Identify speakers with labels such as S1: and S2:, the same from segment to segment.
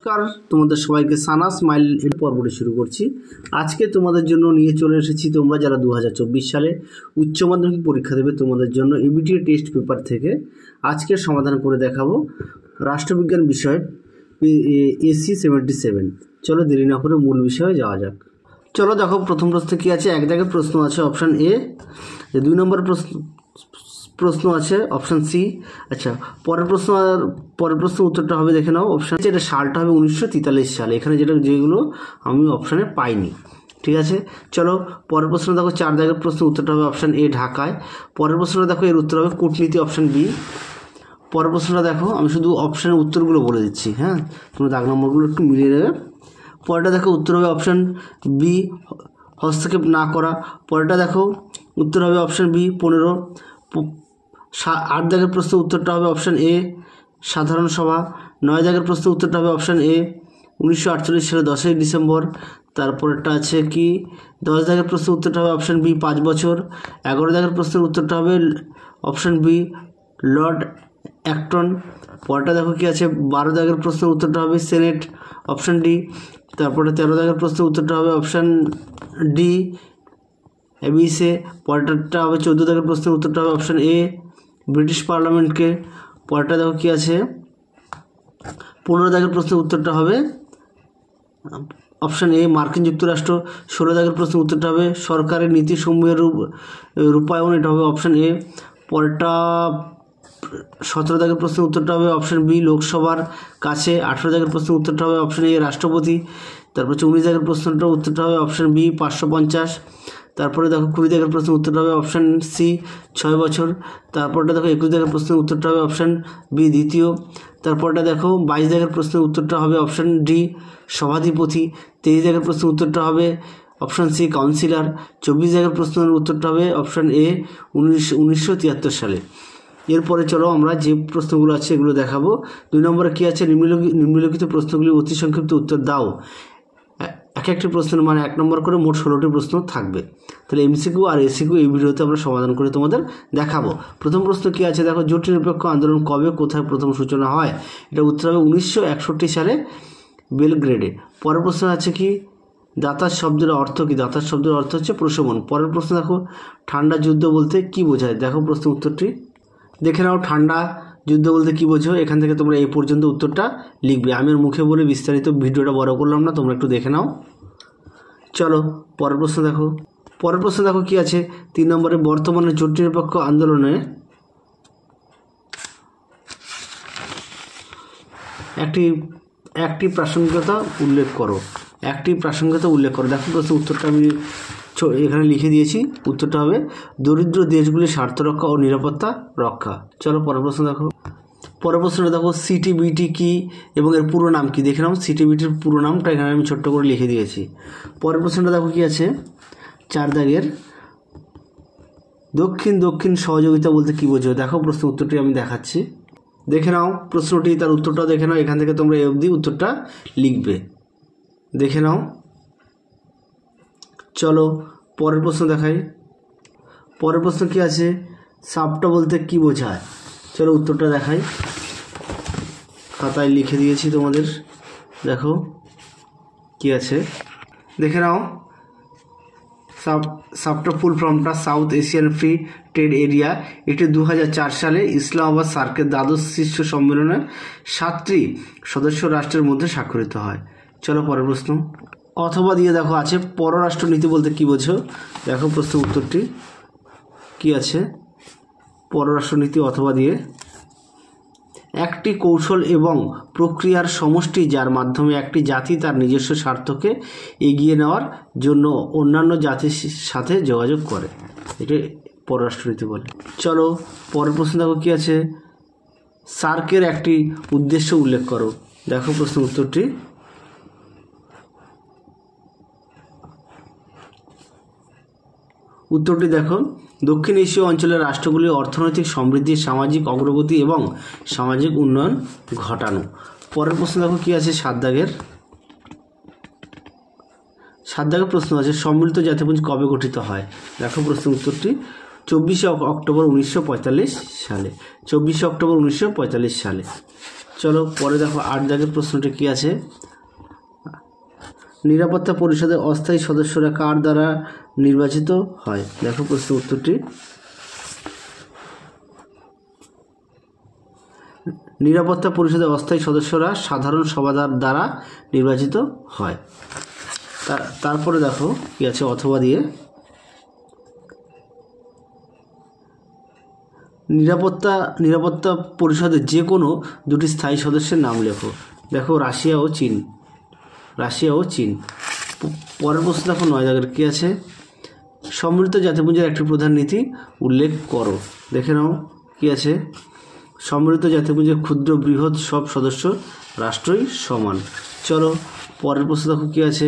S1: নমস্কার, তোমাদের সবাইকে সানা স্মাইল এর পর্বটি শুরু করছি। আজকে তোমাদের জন্য নিয়ে চলে এসেছি তোমরা যারা 2024 সালে উচ্চ মাধ্যমিক পরীক্ষা দেবে তোমাদের জন্য ইবিটিএ টেস্ট পেপার থেকে আজকের সমাধান করে দেখাবো রাষ্ট্রবিজ্ঞান বিষয় এসি 77। চলো দেরি না করে মূল বিষয়ে যাওয়া যাক। চলো দেখো, প্রথম প্রশ্ন কি আছে। এক জায়গায় প্রশ্ন আছে অপশান এ, 2 নম্বর প্রশ্ন আছে অপশান সি। আচ্ছা, পরের প্রশ্ন উত্তরটা হবে, দেখে নাও। অপশান এটা সালটা হবে 1943 সালে। এখানে যেগুলো আমি অপশানে পাইনি, ঠিক আছে। চলো পরের প্রশ্ন দেখো, 4 দাগের প্রশ্ন উত্তরটা হবে অপশান এ, ঢাকায়। পরের প্রশ্নটা দেখো, এর উত্তর হবে কূটনীতি, অপশান বি। পরের প্রশ্নটা দেখো, আমি শুধু অপশানের উত্তরগুলো বলে দিচ্ছি, হ্যাঁ, তোমরা দাগ নম্বরগুলো একটু মিলিয়ে দেবে। পরেরটা দেখো, উত্তর হবে অপশান বি, হস্তক্ষেপ না করা। পরেরটা দেখো, উত্তর হবে অপশান বি, 15। 8 দাগের প্রশ্ন উত্তরটা হবে অপশান এ, সাধারণ সভা। 9 দাগের প্রশ্ন উত্তরটা হবে অপশান এ, 1948 সালে 10ই ডিসেম্বর। তারপরেরটা আছে কি, 10 দাগের প্রশ্ন উত্তরটা হবে অপশান বি, 5 বছর। 11 দাগের প্রশ্নের উত্তরটা হবে অপশান বি, লর্ড অ্যাক্টন। পরেরটা দেখো কি আছে, 12 দাগের প্রশ্নের উত্তরটা হবে সেনেট, অপশান ডি। তারপরে 13 দাগের প্রশ্নের উত্তরটা হবে অপশান ডি, এবিসে। পরেরটা হবে 14 দাগের প্রশ্নের উত্তরটা হবে অপশান এ, ব্রিটিশ পার্লামেন্টকে। পরেরটা দেখো কি আছে, 15 দাগের প্রশ্নের উত্তরটা হবে অপশান এ, মার্কিন যুক্তরাষ্ট্র। 16 দাগের প্রশ্নের উত্তরটা হবে সরকারের নীতিসমূহের রূপায়ণ, এটা হবে অপশান এ। পরেরটা 17 দাগের প্রশ্নের উত্তরটা হবে অপশান বি, লোকসভার কাছে। 18 দাগের প্রশ্নের উত্তরটা হবে অপশান এ, রাষ্ট্রপতি। তারপর 19 দাগের প্রশ্নটা উত্তরটা হবে অপশান বি, 550। তারপরে দেখো 20 দাগের প্রশ্নের উত্তরটা হবে অপশান সি, 6 বছর। তারপরটা দেখো 21 দাগের প্রশ্নের উত্তরটা হবে অপশান বি, দ্বিতীয়। তারপরটা দেখো 22 দাগের প্রশ্নের উত্তরটা হবে অপশান ডি, সভাধিপতি। 23 দাগের প্রশ্নের উত্তরটা হবে অপশান সি, কাউন্সিলর। 24 দাগের প্রশ্নের উত্তরটা হবে অপশান এ, 1973 সালে। এরপরে চলো আমরা যে প্রশ্নগুলো আছে এগুলো দেখাবো। 2 নম্বরে কী আছে, নিম্নলিখিত প্রশ্নগুলি অতি সংক্ষিপ্ত উত্তর দাও। এক একটি প্রশ্নের মানে 1 নম্বর করে মোট 16টি প্রশ্ন থাকবে। তাহলে এমসিকিউ আর এসিকিউ এই ভিডিওতে আমরা সমাধান করে তোমাদের দেখাবো। প্রথম প্রশ্ন কী আছে দেখো, জোট নিরপেক্ষ আন্দোলন কবে কোথায় প্রথম সূচনা হয়? এটা উত্তর হবে 1961 সালে, বেলগ্রেডে। পরের প্রশ্ন আছে কি, দাতার শব্দের অর্থ কি? দাতার শব্দের অর্থ হচ্ছে প্রশমন। পরের প্রশ্ন দেখো, ঠান্ডা যুদ্ধ বলতে কি বোঝায়? দেখো প্রশ্ন উত্তরটি দেখে নাও। ঠান্ডা যুদ্ধ বলতে কী বোঝো? এখান থেকে তোমরা এই পর্যন্ত উত্তরটা লিখবে। আমি আর মুখে বলে বিস্তারিত ভিডিওটা বড় করলাম না, তোমরা একটু দেখে নাও। চলো পরের প্রশ্ন দেখো। পরের প্রশ্ন দেখো কি আছে, 3 নম্বরে বর্তমানে জোট নিরপেক্ষ আন্দোলনে একটি প্রাসঙ্গিকতা উল্লেখ করো। একটি প্রাসঙ্গিকতা উল্লেখ করো। দেখো প্রশ্ন উত্তরটা আমি এখানে লিখে দিয়েছি। উত্তরটা হবে দরিদ্র দেশগুলির স্বার্থ রক্ষা ও নিরাপত্তা রক্ষা। চলো পরের প্রশ্ন দেখো। পরের প্রশ্নটা দেখো, সিটিবিটি কি এবং এর পুরো নাম কি? দেখে নাও, সিটিবিটির পুরো নামটা এখানে আমি ছোট্ট করে লিখে দিয়েছি। পরের প্রশ্নটা দেখো কি আছে, 4 দাগের, দক্ষিণ সহযোগিতা বলতে কী বোঝো? দেখো প্রশ্ন উত্তরটি আমি দেখাচ্ছি, দেখে নাও প্রশ্নটি, তার উত্তরটা দেখে নাও। এখান থেকে তোমরা এই অবধি উত্তরটা লিখবে, দেখে নাও। চলো পরের প্রশ্ন দেখাই। পরের প্রশ্ন কি আছে, সাপটা বলতে কি বোঝায়? চলো উত্তরটা দেখাই, খাতায় লিখে দিয়েছি তোমাদের। দেখো কি আছে, দেখে নাও। সাপটা ফুল ফর্মটা south Asian free trade area. এটি 2004 সালে ইসলামাবাদ সার্কের দ্বাদশ শীর্ষ সম্মেলনে 7টি সদস্য রাষ্ট্রের মধ্যে স্বাক্ষরিত হয়। চলো পরের প্রশ্ন। অথবা দিয়ে দেখো আছে, পররাষ্ট্রনীতি বলতে কী বোঝো? দেখো প্রশ্ন উত্তরটি কি আছে, পররাষ্ট্রনীতি অথবা দিয়ে একটি কৌশল এবং প্রক্রিয়ার সমষ্টি যার মাধ্যমে একটি জাতি তার নিজস্ব স্বার্থকে এগিয়ে নেওয়ার জন্য অন্যান্য জাতির সাথে যোগাযোগ করে, এটা পররাষ্ট্রনীতি বলে। চলো পরের প্রশ্ন দেখো কি আছে, সার্কের একটি উদ্দেশ্য উল্লেখ করো। দেখো প্রশ্ন উত্তরটি দেখো, দক্ষিণ এশীয় অঞ্চলের রাষ্ট্রগুলির অর্থনৈতিক সমৃদ্ধি, সামাজিক অগ্রগতি এবং সামাজিক উন্নয়ন ঘটানো। পরের প্রশ্ন দেখো কি আছে, 7 দাগের প্রশ্ন আছে, সম্মিলিত জাতিপুঞ্জ কবে গঠিত হয়? দেখো প্রশ্ন উত্তরটি 24 অক্টোবর 1945 সালে। 24 অক্টোবর 1945 সালে। চলো পরে দেখো 8 দাগের প্রশ্নটি কি আছে, নিরাপত্তা পরিষদের অস্থায়ী সদস্যরা কার দ্বারা নির্বাচিত হয়? দেখো প্রশ্ন উত্তরটি, নিরাপত্তা পরিষদের অস্থায়ী সদস্যরা সাধারণ সভা দ্বারা নির্বাচিত হয়। তারপরে দেখো কি আছে, অথবা দিয়ে নিরাপত্তা পরিষদের যে কোনো দুটি স্থায়ী সদস্যের নাম লেখো। দেখো রাশিয়া ও চীন। পরের প্রশ্ন দেখো 9 দাগের কি আছে, সম্মিলিত জাতিপুঞ্জের একটি প্রধান নীতি উল্লেখ করো। দেখে নাও কি আছে, সম্মিলিত জাতিপুঞ্জের ক্ষুদ্র বৃহৎ সব সদস্য রাষ্ট্রই সমান। চলো পরের প্রশ্ন দেখো কি আছে,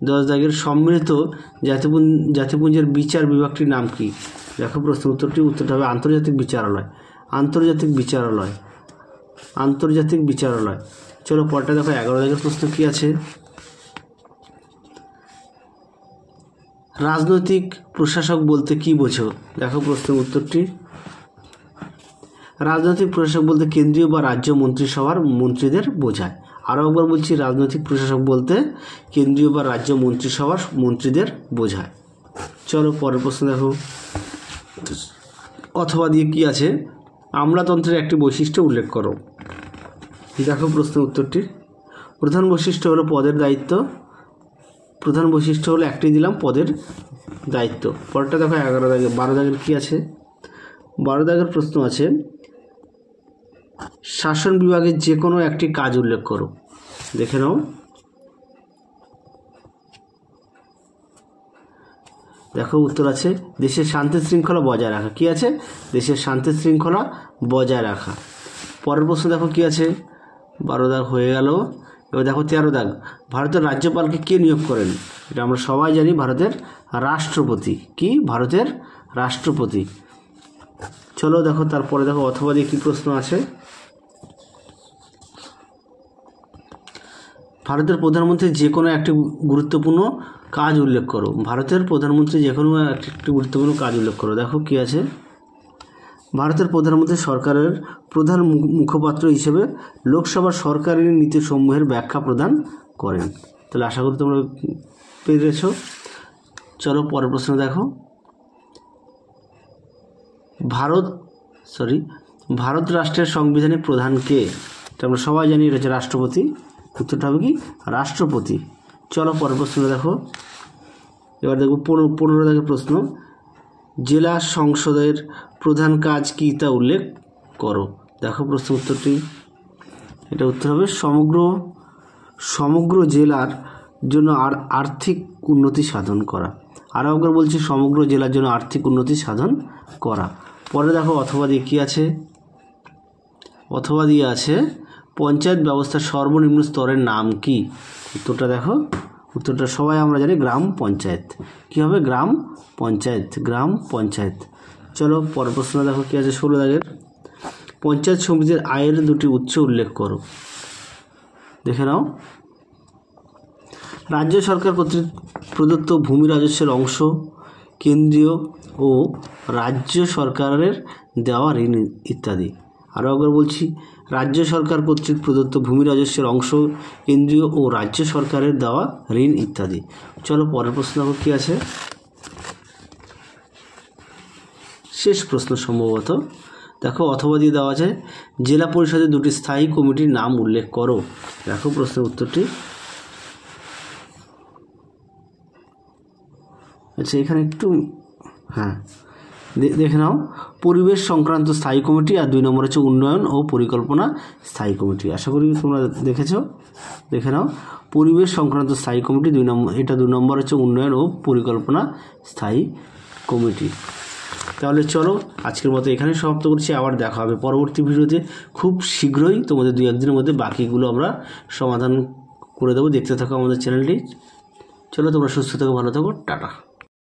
S1: 10 দাগের সম্মিলিত জাতিপুঞ্জের বিচার বিভাগটির নাম কি? দেখো প্রশ্ন উত্তরটা হবে আন্তর্জাতিক বিচারালয়। চলো পরটা দেখো 11 দাগের প্রশ্ন কি আছে, রাজনৈতিক প্রশাসক বলতে কি বোঝো? দেখো প্রশ্নের উত্তরটি, রাজনৈতিক প্রশাসক বলতে কেন্দ্রীয় বা রাজ্য মন্ত্রিসভার মন্ত্রীদের বোঝায়। আরও একবার বলছি, রাজনৈতিক প্রশাসক বলতে কেন্দ্রীয় বা রাজ্য মন্ত্রিসভার মন্ত্রীদের বোঝায়। চলো পরের প্রশ্ন দেখো, অথবা দিয়ে কি আছে, আমলাতন্ত্রের একটি বৈশিষ্ট্য উল্লেখ করো। দেখো প্রশ্নের উত্তরটি, প্রধান বৈশিষ্ট্য হলো পদের দায়িত্ব। প্রধান বৈশিষ্ট্য হলো একটি দিলাম, পদের দায়িত্ব। পরেরটা দেখো 12 দাগের কি আছে, 12 দাগের প্রশ্ন আছে, শাসন বিভাগের যে কোনো একটি কাজ উল্লেখ করো। দেখে নাও, দেখো উত্তর আছে দেশের শান্তি শৃঙ্খলা বজায় রাখা। কি আছে, দেশের শান্তি শৃঙ্খলা বজায় রাখা। পরের প্রশ্ন দেখো কি আছে, 12 দাগ হয়ে গেল। এবার দেখো 13 দাগ, ভারতের রাজ্যপালকে কে নিয়োগ করেন? এটা আমরা সবাই জানি, ভারতের রাষ্ট্রপতি। কি, ভারতের রাষ্ট্রপতি। চলো দেখো তারপরে দেখো অথবা দিয়ে কী প্রশ্ন আছে, ভারতের প্রধানমন্ত্রী যে কোনো একটি গুরুত্বপূর্ণ কাজ উল্লেখ করো। ভারতের প্রধানমন্ত্রী যে কোনো একটি গুরুত্বপূর্ণ কাজ উল্লেখ করো। দেখো কি আছে, ভারতের প্রধানমন্ত্রী সরকারের প্রধান মুখপাত্র হিসেবে লোকসভার সরকারি নীতিসমূহের ব্যাখ্যা প্রদান করেন। তাহলে আশা করি তোমরা পেরেছ। চলো পরের প্রশ্ন দেখো, ভারত রাষ্ট্রের সাংবিধানিক প্রধান কে? এটা আমরা সবাই জানি, এটা হচ্ছে রাষ্ট্রপতি। উত্তরটা হবে কি, রাষ্ট্রপতি। চলো পরের প্রশ্ন দেখো, এবার দেখো 15 দাগের প্রশ্ন, জেলা সংসদের প্রধান কাজ কি তা উল্লেখ করো। দেখো প্রশ্ন উত্তরটি, এটা উত্তর হবে সমগ্র জেলার জন্য আর্থিক উন্নতি সাধন করা। আরও একবার বলছি, সমগ্র জেলার জন্য আর্থিক উন্নতি সাধন করা। পরে দেখো অথবা দিয়ে কী আছে, অথবা দিয়ে আছে পঞ্চায়েত ব্যবস্থার সর্বনিম্ন স্তরের নাম কি? উত্তরটা দেখো, উত্তরটা সবাই আমরা জানি, গ্রাম পঞ্চায়েত। কী হবে, গ্রাম পঞ্চায়েত। চলো পরের প্রশ্ন দেখো কী আছে, 16 দাগের, পঞ্চায়েত সমিতির আয়ের দুটি উৎস উল্লেখ করো। দেখে নাও, রাজ্য সরকার কর্তৃক প্রদত্ত ভূমি রাজস্বের অংশ, কেন্দ্রীয় ও রাজ্য সরকারের দেওয়া ঋণ ইত্যাদি। আরও একবার বলছি, রাজ্য সরকার কর্তৃক প্রদত্ত ভূমি রাজস্বের অংশ, কেন্দ্রীয় ও রাজ্য সরকারের দেওয়া ঋণ ইত্যাদি। চলো পরের প্রশ্ন দেখো কী আছে, শেষ প্রশ্ন সম্ভবত। দেখো অথবা দিয়ে দেওয়া আছে, জেলা পরিষদের দুটি স্থায়ী কমিটির নাম উল্লেখ করো। দেখো প্রশ্নের উত্তরটি, আচ্ছা এখানে একটু দেখে নাও, পরিবেশ সংক্রান্ত স্থায়ী কমিটি, আর 2 নম্বর হচ্ছে উন্নয়ন ও পরিকল্পনা স্থায়ী কমিটি। আশা করি তোমরা দেখেছো। দেখে নাও, পরিবেশ সংক্রান্ত স্থায়ী কমিটি 2 নম্বর, এটা 2 নম্বর হচ্ছে উন্নয়ন ও পরিকল্পনা স্থায়ী কমিটি। তাহলে চলো আজকের মতো এখানে সমাপ্ত করছি, আবার দেখা হবে পরবর্তী ভিডিওতে। খুব শীঘ্রই তোমাদের 2-1 দিনের মধ্যে বাকিগুলো আমরা সমাধান করে দেবো। দেখতে থাকো আমাদের চ্যানেলটি। চলো তোমরা সুস্থ থাকো, ভালো থাকো, টাটা।